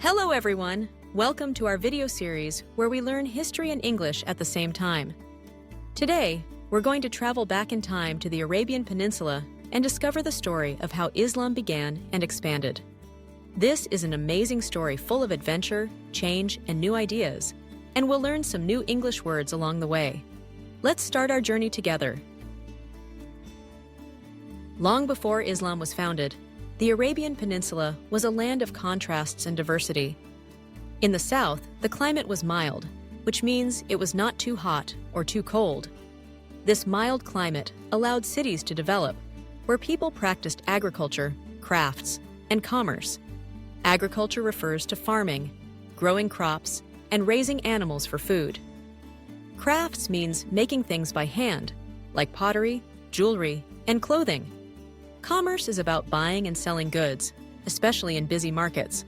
Hello everyone! Welcome to our video series where we learn history and English at the same time. Today, we're going to travel back in time to the Arabian Peninsula and discover the story of how Islam began and expanded. This is an amazing story full of adventure, change, and new ideas, and we'll learn some new English words along the way. Let's start our journey together. Long before Islam was founded, the Arabian Peninsula was a land of contrasts and diversity. In the south, the climate was mild, which means it was not too hot or too cold. This mild climate allowed cities to develop, where people practiced agriculture, crafts, and commerce. Agriculture refers to farming, growing crops, and raising animals for food. Crafts means making things by hand, like pottery, jewelry, and clothing. Commerce is about buying and selling goods, especially in busy markets.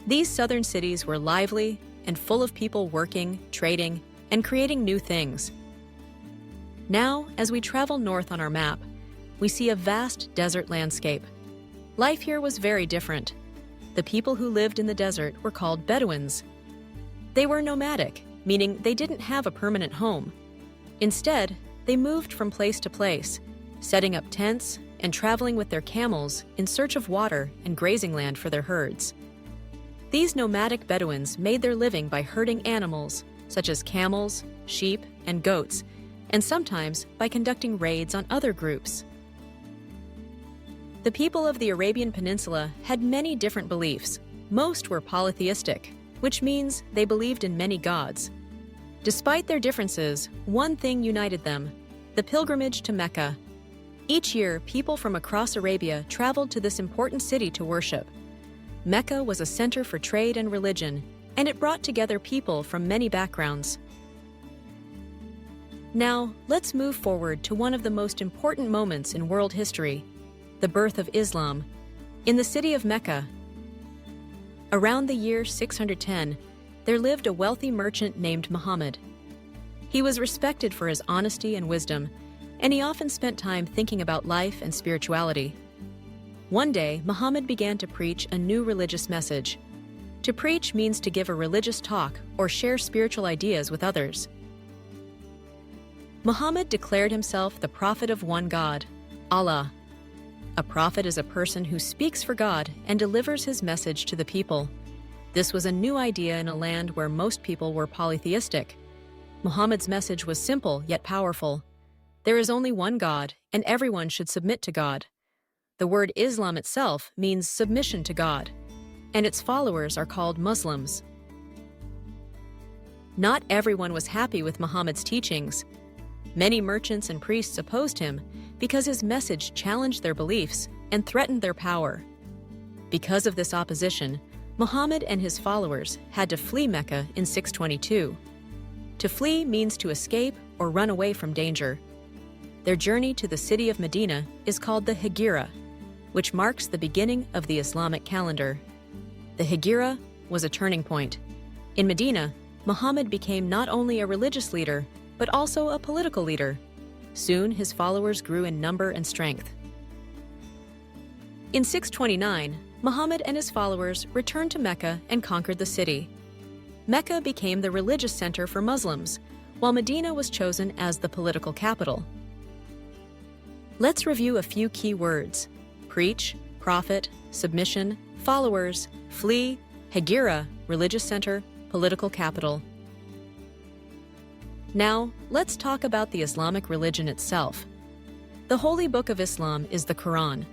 These southern cities were lively and full of people working, trading, and creating new things. Now, as we travel north on our map, we see a vast desert landscape. Life here was very different. The people who lived in the desert were called Bedouins. They were nomadic, meaning they didn't have a permanent home. Instead, they moved from place to place, setting up tents and traveling with their camels in search of water and grazing land for their herds. These nomadic Bedouins made their living by herding animals, such as camels, sheep, and goats, and sometimes by conducting raids on other groups. The people of the Arabian Peninsula had many different beliefs. Most were polytheistic, which means they believed in many gods. Despite their differences, one thing united them: the pilgrimage to Mecca. Each year, people from across Arabia traveled to this important city to worship. Mecca was a center for trade and religion, and it brought together people from many backgrounds. Now, let's move forward to one of the most important moments in world history: the birth of Islam, in the city of Mecca. Around the year 610, there lived a wealthy merchant named Muhammad. He was respected for his honesty and wisdom, and he often spent time thinking about life and spirituality. One day, Muhammad began to preach a new religious message. To preach means to give a religious talk or share spiritual ideas with others. Muhammad declared himself the prophet of one God, Allah. A prophet is a person who speaks for God and delivers his message to the people. This was a new idea in a land where most people were polytheistic. Muhammad's message was simple yet powerful. There is only one God, and everyone should submit to God. The word Islam itself means submission to God, and its followers are called Muslims. Not everyone was happy with Muhammad's teachings. Many merchants and priests opposed him because his message challenged their beliefs and threatened their power. Because of this opposition, Muhammad and his followers had to flee Mecca in 622. To flee means to escape or run away from danger. Their journey to the city of Medina is called the Hegira, which marks the beginning of the Islamic calendar. The Hegira was a turning point. In Medina, Muhammad became not only a religious leader, but also a political leader. Soon, his followers grew in number and strength. In 629, Muhammad and his followers returned to Mecca and conquered the city. Mecca became the religious center for Muslims, while Medina was chosen as the political capital. Let's review a few key words: preach, prophet, submission, followers, flee, Hegira, religious center, political capital. Now, let's talk about the Islamic religion itself. The holy book of Islam is the Quran.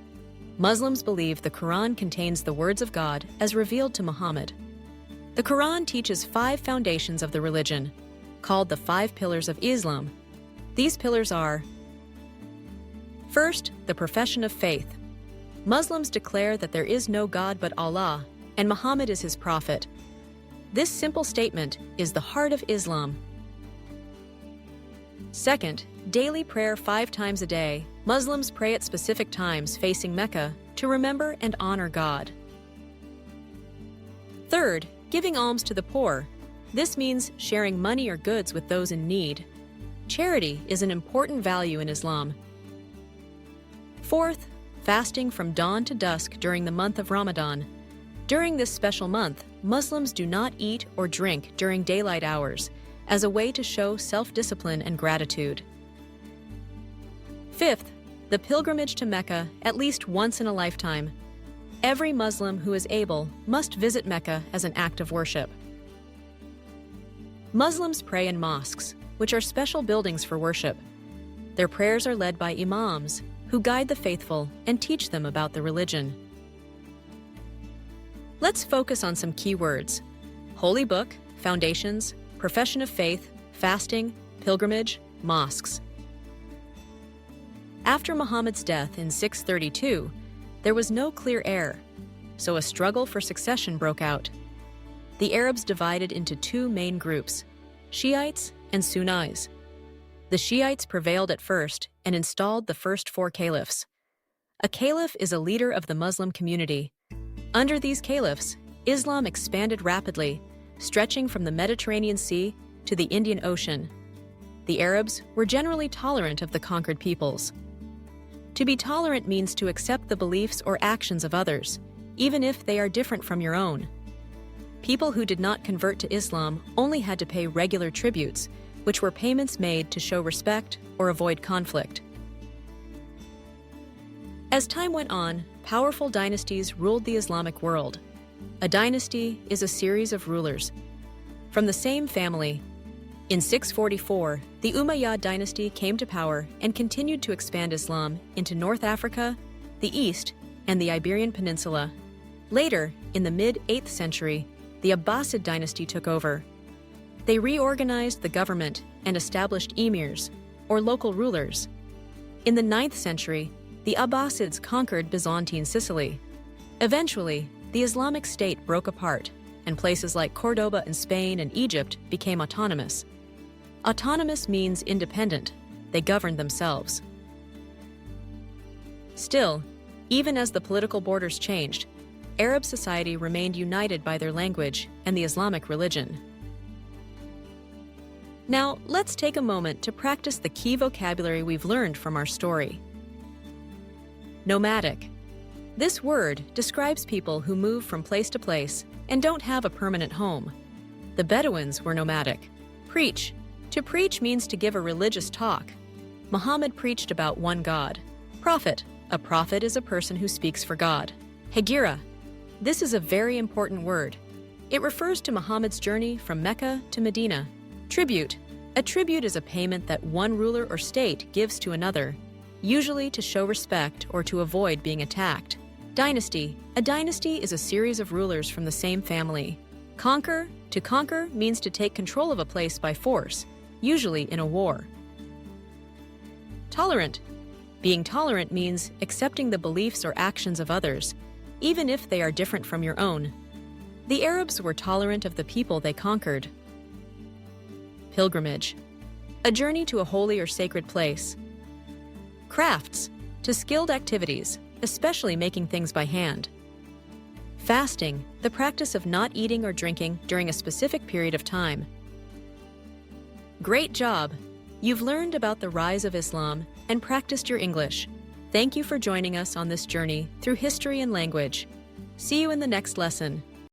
Muslims believe the Quran contains the words of God as revealed to Muhammad. The Quran teaches 5 foundations of the religion, called the 5 pillars of Islam. These pillars are: first, the profession of faith. Muslims declare that there is no God but Allah, and Muhammad is his prophet. This simple statement is the heart of Islam. Second, daily prayer 5 times a day. Muslims pray at specific times facing Mecca to remember and honor God. Third, giving alms to the poor. This means sharing money or goods with those in need. Charity is an important value in Islam. Fourth, fasting from dawn to dusk during the month of Ramadan. During this special month, Muslims do not eat or drink during daylight hours as a way to show self-discipline and gratitude. Fifth, the pilgrimage to Mecca at least once in a lifetime. Every Muslim who is able must visit Mecca as an act of worship. Muslims pray in mosques, which are special buildings for worship. Their prayers are led by imams, who guide the faithful and teach them about the religion. Let's focus on some key words: holy book, foundations, profession of faith, fasting, pilgrimage, mosques. After Muhammad's death in 632, there was no clear heir, so a struggle for succession broke out. The Arabs divided into two main groups, Shiites and Sunnis. The Shiites prevailed at first and installed the first four caliphs. A caliph is a leader of the Muslim community. Under these caliphs, Islam expanded rapidly, stretching from the Mediterranean Sea to the Indian Ocean. The Arabs were generally tolerant of the conquered peoples. To be tolerant means to accept the beliefs or actions of others, even if they are different from your own. People who did not convert to Islam only had to pay regular tributes, which were payments made to show respect or avoid conflict. As time went on, powerful dynasties ruled the Islamic world. A dynasty is a series of rulers from the same family. In 644, the Umayyad dynasty came to power and continued to expand Islam into North Africa, the East, and the Iberian Peninsula. Later, in the mid-8th century, the Abbasid dynasty took over. They reorganized the government and established emirs, or local rulers. In the 9th century, the Abbasids conquered Byzantine Sicily. Eventually, the Islamic State broke apart, and places like Cordoba in Spain and Egypt became autonomous. Autonomous means independent. They governed themselves. Still, even as the political borders changed, Arab society remained united by their language and the Islamic religion. Now, let's take a moment to practice the key vocabulary we've learned from our story. Nomadic. This word describes people who move from place to place and don't have a permanent home. The Bedouins were nomadic. Preach. To preach means to give a religious talk. Muhammad preached about one God. Prophet. A prophet is a person who speaks for God. Hegira. This is a very important word. It refers to Muhammad's journey from Mecca to Medina. Tribute. A tribute is a payment that one ruler or state gives to another, usually to show respect or to avoid being attacked. Dynasty. A dynasty is a series of rulers from the same family. Conquer. To conquer means to take control of a place by force, usually in a war. Tolerant. Being tolerant means accepting the beliefs or actions of others, even if they are different from your own. The Arabs were tolerant of the people they conquered. Pilgrimage. A journey to a holy or sacred place. Crafts. To skilled activities, especially making things by hand. Fasting. The practice of not eating or drinking during a specific period of time. Great job! You've learned about the rise of Islam and practiced your English. Thank you for joining us on this journey through history and language. See you in the next lesson.